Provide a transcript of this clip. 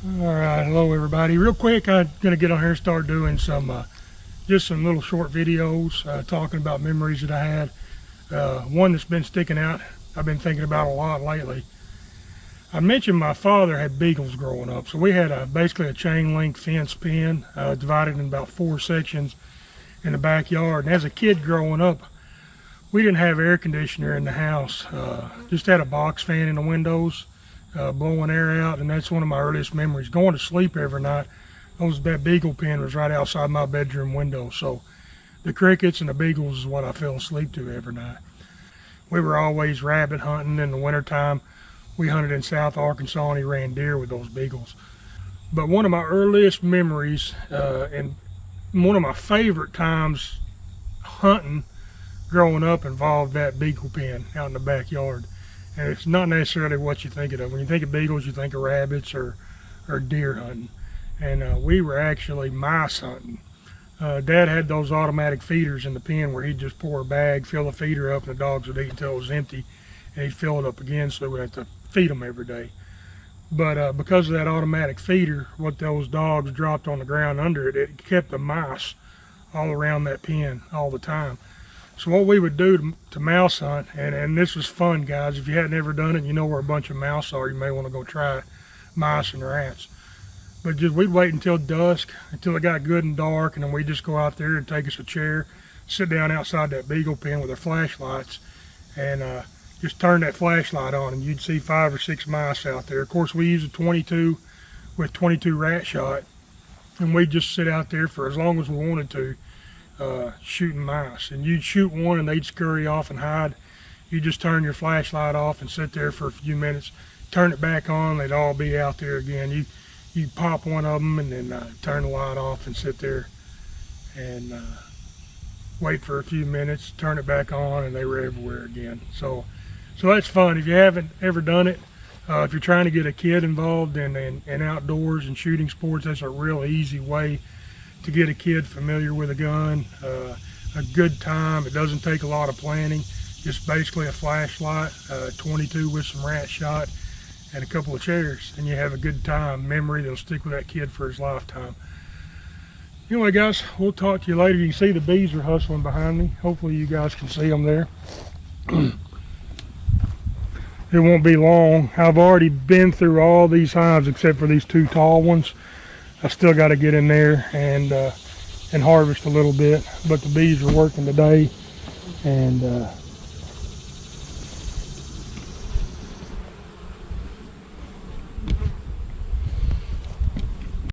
All right, hello everybody. Real quick, I'm gonna get on here and start doing just some little short videos talking about memories that I had. One that's been sticking out, I've been thinking about a lot lately. I mentioned my father had beagles growing up, so we had basically a chain link fence pen divided in about 4 sections in the backyard. And as a kid growing up, we didn't have air conditioner in the house. Just had a box fan in the windows. Blowing air out, and that's one of my earliest memories. Going to sleep every night, that beagle pen was right outside my bedroom window, so the crickets and the beagles is what I fell asleep to every night. We were always rabbit hunting in the wintertime. We hunted in South Arkansas and he ran deer with those beagles. But one of my earliest memories and one of my favorite times hunting growing up involved that beagle pen out in the backyard. And it's not necessarily what you think of. When you think of beagles, you think of rabbits or deer hunting. And we were actually mice hunting. Dad had those automatic feeders in the pen where he'd just pour a bag, fill the feeder up, and the dogs would eat until it was empty. And he'd fill it up again so we'd have to feed them every day. But because of that automatic feeder, what those dogs dropped on the ground under it, it kept the mice all around that pen all the time. So what we would do to mouse hunt, and this was fun, guys. If you hadn't ever done it, and you know where a bunch of mouse are, you may want to go try it, mice and rats. But we'd wait until dusk, until it got good and dark, and then we'd just go out there and take us a chair, sit down outside that beagle pen with our flashlights, and just turn that flashlight on, and you'd see 5 or 6 mice out there. Of course, we used a 22 with 22 Ratshot, and we'd just sit out there for as long as we wanted to. Shooting mice, and you'd shoot one and they'd scurry off and hide. You just turn your flashlight off and sit there for a few minutes, turn it back on, they'd all be out there again. You pop one of them and then turn the light off and sit there and wait for a few minutes, turn it back on, and they were everywhere again. So that's fun. If you haven't ever done it, if you're trying to get a kid involved in outdoors and shooting sports, that's a real easy way to get a kid familiar with a gun. A good time. It doesn't take a lot of planning. Just basically a flashlight, 22 with some rat shot, and a couple of chairs, and you have a good time. Memory that'll stick with that kid for his lifetime. Anyway, guys, we'll talk to you later. You can see the bees are hustling behind me. Hopefully you guys can see them there. It won't be long. I've already been through all these hives except for these 2 tall ones. I still got to get in there and harvest a little bit, but the bees are working today, and